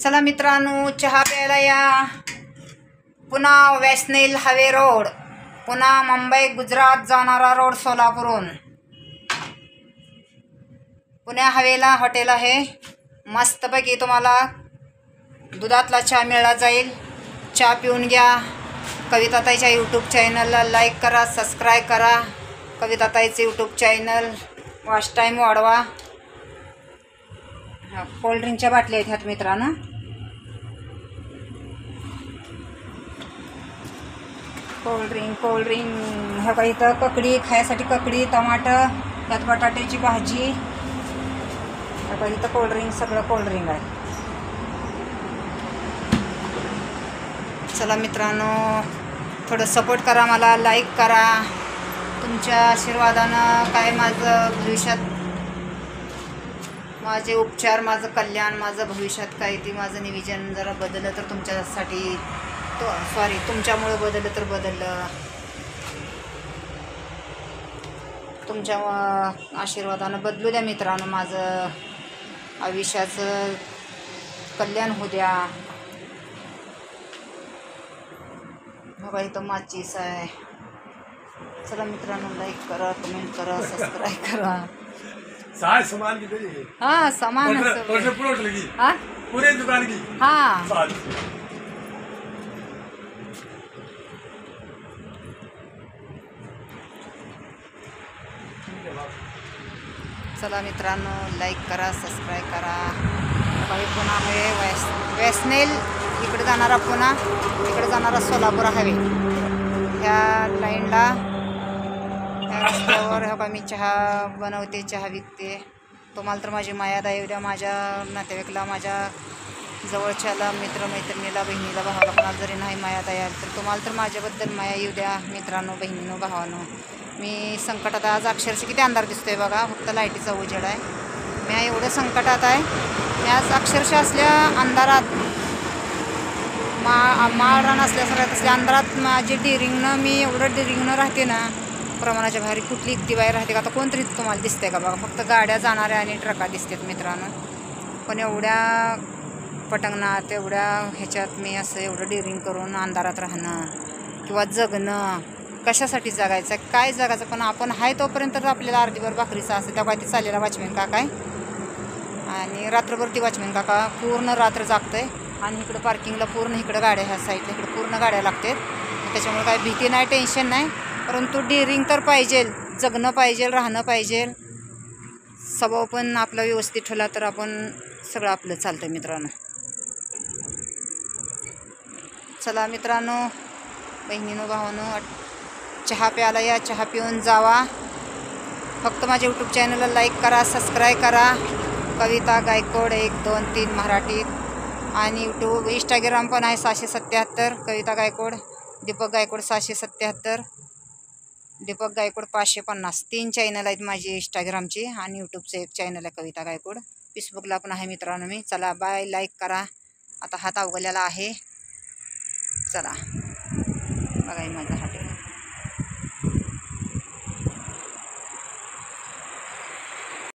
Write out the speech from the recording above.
चला मित्रांनो, चहा प्यायला या. पुन्हा वॅशनेल हायवे रोड, पुन्हा मुंबई गुजरात जाणारा रोड सोलापूरहून. पुण्या हवेला हॉटेल आहे. मस्तपैकी तुम्हाला दुधातला चहा मिळला जाईल. चहा पिऊन घ्या. कविताताईच्या यूट्यूब चॅनलला लाईक करा, सबस्क्राईब करा. कविताताईचे यूट्यूब चॅनल वॉच टाईम वाढवा. कोल्ड्रिंकच्या बाटल्या आहेत ह्यात मित्रांनो. कोल्ड्रिंक ह्या का इथं ककडी खायसाठी, ककडी, टमाटर, त्यात बटाट्याची भाजी. ह्या का इथं कोल्ड्रिंक, सगळं कोल्ड्रिंक आहे. चला मित्रांनो, थोडं सपोर्ट करा मला, लाईक करा. तुमच्या आशीर्वादानं काय माझं भविष्यात, माझे उपचार, माझं कल्याण, माझं भविष्यात काय ते माझं नियोजन जरा बदललं तर तुमच्यासाठी, तुमच्यामुळे बदललं तर बदललं. तुमच्या आशीर्वादानं बदलू द्या मित्रांनो. माझं आयुष्याचं कल्याण होऊ द्या. बघा इथं माचीस आहे. चला मित्रांनो, लाईक करा, कमेंट करा, सबस्क्राईब करा. सामान की हाँ सामान हाँ पूरे दुकान की हाँ. चला मित्रांनो, लाईक करा, सबस्क्राईब करा. काही पुन्हा आहे वॅशनेल, इकडे जाणारा पुन्हा, इकडे जाणारा सोलापूर हवे. ह्या लाईनला, ह्या रस्त्यावर ह्या मी चहा बनवते, चहा विकते. तुम्हाला तर माझी माया दया द्या. माझ्या नातेवाईकला, माझ्या जवळच्याला, मित्रमैत्रिणीला, बहिणीला, भावाला कोणाला जरी नाही माया दया तर तुम्हाला तर माझ्याबद्दल माया येऊ द्या मित्रांनो, बहिणीनो, भावानो. मी संकटात आज अक्षरशः किती अंधार दिसतोय बघा, फक्त लाईटीचा उजेड आहे. मी एवढं संकटात आहे. मी आज अक्षरशः असल्या अंधारात, माळरान असल्यासारख्या तसल्या अंधारात माझी डिरिंगनं, मी एवढं डिरिंगनं राहते ना, प्रमाणाच्या बाहेर. कुठली इतकी बाहेर राहते का? आता कोणतरी तुम्हाला दिसते का बघा? फक्त गाड्या जाणाऱ्या आणि ट्रका दिसतात मित्रांनो. पण एवढ्या पटंगणात, एवढ्या ह्याच्यात मी असं एवढं डिरिंग करून अंधारात राहणं किंवा जगणं, कशासाठी जगायचं, काय जगायचं? पण आपण आहे तोपर्यंत तर आपल्याला अर्धीभर भाकरीचं असतं. तेव्हा ती चाललेला वॉचमॅन काका आहे आणि रात्रभर ती वॉचमॅन काका पूर्ण रात्र जागतंय. आणि इकडं पार्किंगला पूर्ण इकडं गाड्या, ह्या साईडला इकडं पूर्ण गाड्या लागतात. त्याच्यामुळे काय भीती नाही, टेन्शन नाही. परंतु डिरिंग तर पाहिजे, जगणं पाहिजे, राहणं पाहिजे. स्वभाव पण आपला व्यवस्थित ठेवला तर आपण सगळं आपलं चालतं मित्रांनो. चला मित्रांनो, बहिणीनो, भावानो, चहा प्यायला या. चहा पिऊन जावा. फक्त माझ्या यूट्यूब चॅनलला लाईक करा, सबस्क्राईब करा. कविता गायकवाड 1 2 3 मराठीत. आणि यूट्यूब, इंस्टाग्राम पण आहे 677 कविता गायकवाड. दीपक गायकवाड 677, दीपक गायकवाड 550. 3 चॅनल आहेत माझी इंस्टाग्रामची आणि यूट्यूबचं एक चॅनल आहे कविता गायकवाड. फेसबुकला पण आहे मित्रांनो मी. चला बाय, लाईक करा. आता हात अवघडलेला आहे. चला बघा माझा